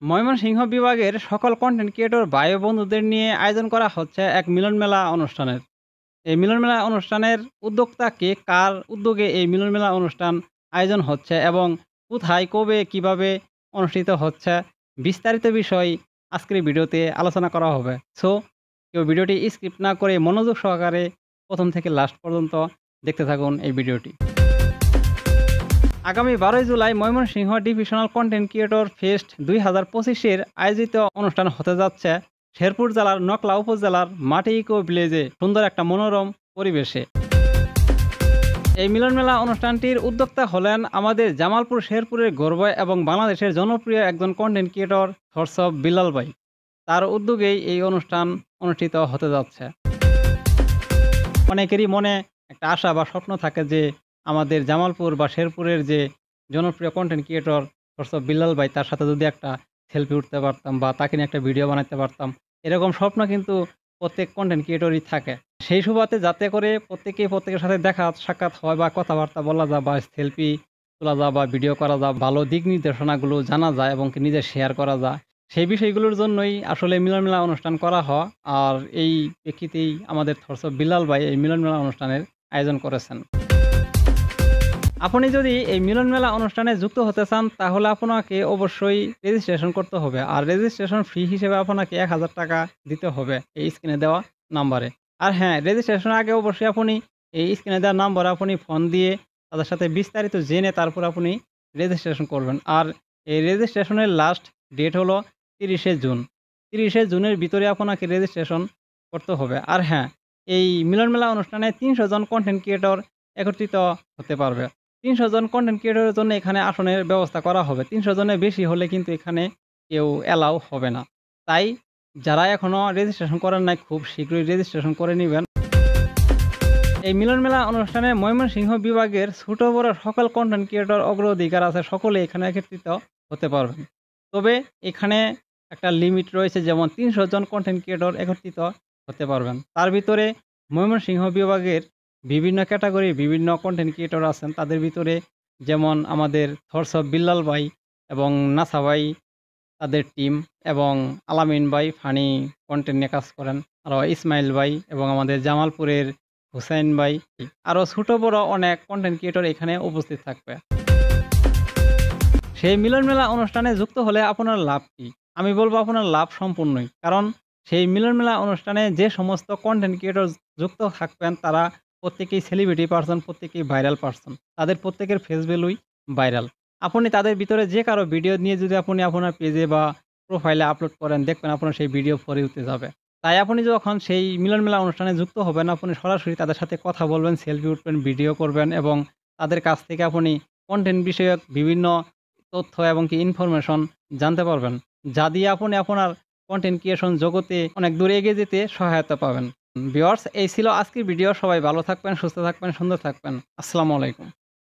ময়মনসিংহ বিভাগের সকল content creator ভাই ও বন্ধুদের নিয়ে আয়োজন করা হচ্ছে এক মিলন মেলা অনুষ্ঠানের। এই মিলন মেলা অনুষ্ঠানের উদ্যোক্তা কে, কার উদ্যোগে এই মিলন মেলা অনুষ্ঠান আয়োজন হচ্ছে এবং কোথায়, কবে, কিভাবে অনুষ্ঠিত হচ্ছে, বিস্তারিত বিষয় আজকের এই ভিডিওতে আলোচনা করা হবে। সো কেউ ভিডিওটি স্কিপ না করে মনোযোগ সহকারে প্রথম থেকে লাস্ট পর্যন্ত দেখতে থাকুন এই ভিডিওটি। আগামী 12 জুলাই Mymensingh divisional content creator fest 2025-এর আয়োজিত অনুষ্ঠান হতে যাচ্ছে শেরপুর জেলার নকলা উপজেলার মাটি ইকো ভিলেজে সুন্দর একটা মনোরম পরিবেশে। এই মিলন মেলা অনুষ্ঠানটির উদ্যোক্তা হলেন আমাদের জামালপুর শেরপুরের গর্ব এবং বাংলাদেশের জনপ্রিয় একজন content creator thoughts of Bilal ভাই। তার উদ্যোগেই এই অনুষ্ঠান অনুষ্ঠিত হতে যাচ্ছে। অনেকেরই মনে একটা আশা বা স্বপ্ন থাকে যে আমাদের জামালপুর বা শেরপুরের যে জনপ্রিয় content creator thoughts of Bilal ভাই, তার সাথে যদি একটা সেলফি উঠতে পারতাম বা তাকে নিয়ে একটা ভিডিও বানাতে পারতাম, এরকম স্বপ্ন কিন্তু প্রত্যেক কন্টেন্ট ক্রিয়েটরই থাকে। সেই সুবাদে যাতে করে প্রত্যেকের সাথে দেখা সাক্ষাৎ হয় বা কথাবার্তা বলা যায় বা সেলফি তোলা যায় বা ভিডিও করা যায়, ভালো দিক নির্দেশনাগুলো জানা যায় এবং নিজে শেয়ার করা যায়, সেই বিষয়গুলোর জন্যই আসলে মিলন মেলা অনুষ্ঠান করা হয়। আর এই প্রেক্ষিতেই আমাদের থটস অফ বিলাল ভাই এই মিলন মেলা অনুষ্ঠানের আয়োজন করেছেন। আপনি যদি এই মিলন মেলা অনুষ্ঠানে যুক্ত হতে চান তাহলে আপনাকে অবশ্যই রেজিস্ট্রেশন করতে হবে। আর রেজিস্ট্রেশন ফি হিসেবে আপনাকে 1000 টাকা দিতে হবে এই স্ক্রিনে দেওয়া নাম্বারে। আর হ্যাঁ, রেজিস্ট্রেশনের আগে অবশ্যই আপনি এই স্ক্রিনে দেওয়া নাম্বারে আপনি ফোন দিয়ে তাদের সাথে বিস্তারিত জেনে তারপর আপনি রেজিস্ট্রেশন করবেন। আর এই রেজিস্ট্রেশনের লাস্ট ডেট হলো 30শে জুন। 30শে জুনের ভিতরে আপনাকে রেজিস্ট্রেশন করতে হবে। আর হ্যাঁ, এই মিলন মেলা অনুষ্ঠানে 300 জন কন্টেন্ট ক্রিয়েটর একত্রিত হতে পারবে। 300 জন কন্টেন্ট ক্রিয়েটরের জন্য এখানে আসনের ব্যবস্থা করা হবে। 300 জনের বেশি হলে কিন্তু এখানে কেউ অ্যালাউ হবে না। তাই যারা এখনও রেজিস্ট্রেশন করেন নাই, খুব শীঘ্রই রেজিস্ট্রেশন করে নিবেন। এই মিলন মেলা অনুষ্ঠানে ময়মনসিংহ বিভাগের ছোট বড় সকল কন্টেন্ট ক্রিয়েটর অগ্রাধিকার আছে, সকলে এখানে একত্রিত হতে পারবেন। তবে এখানে একটা লিমিট রয়েছে, যেমন 300 জন কন্টেন্ট ক্রিয়েটর একত্রিত হতে পারবেন। তার ভিতরে ময়মনসিংহ বিভাগের বিভিন্ন ক্যাটাগরি বিভিন্ন কন্টেন্ট ক্রিয়েটর আছেন। তাদের ভিতরে যেমন আমাদের থটস অফ বিল্লাল ভাই এবং নাসা ভাই, তাদের টিম, এবং আলামিন ভাই ফানি কন্টেন্ট নিয়ে কাজ করেন, আরও ইসমাইল ভাই এবং আমাদের জামালপুরের হুসাইন ভাই, আরও ছোট বড় অনেক কন্টেন্ট ক্রিয়েটর এখানে উপস্থিত থাকবে। সেই মিলন মেলা অনুষ্ঠানে যুক্ত হলে আপনার লাভ কি? আমি বলবো আপনার লাভ সম্পূর্ণই। কারণ সেই মিলন মেলা অনুষ্ঠানে যে সমস্ত কন্টেন্ট ক্রিয়েটর যুক্ত থাকবেন তারা প্রত্যেকেই সেলিব্রিটি পারসন, প্রত্যেকেই ভাইরাল পারসন। তাদের প্রত্যেকের ফেস ভ্যালুই ভাইরাল। আপনি তাদের ভিতরে যে কারো ভিডিও নিয়ে যদি আপনি আপনার পেজে বা প্রোফাইলে আপলোড করেন, দেখবেন আপনার সেই ভিডিও ফরে উঠতে যাবে। তাই আপনি যখন সেই মিলন মেলা অনুষ্ঠানে যুক্ত হবেন, আপনি সরাসরি তাদের সাথে কথা বলবেন, সেলফি উঠবেন, ভিডিও করবেন এবং তাদের কাছ থেকে আপনি কন্টেন্ট বিষয়ক বিভিন্ন তথ্য এবং কি ইনফরমেশন জানতে পারবেন, যা দিয়ে আপনি আপনার কন্টেন্ট ক্রিয়েশন জগতে অনেক দূরে এগিয়ে যেতে সহায়তা পাবেন। ভিউয়ার্স, এই ছিল আজকের ভিডিও। সবাই ভালো থাকবেন, সুস্থ থাকবেন, সুন্দর থাকবেন। আসসালামু আলাইকুম।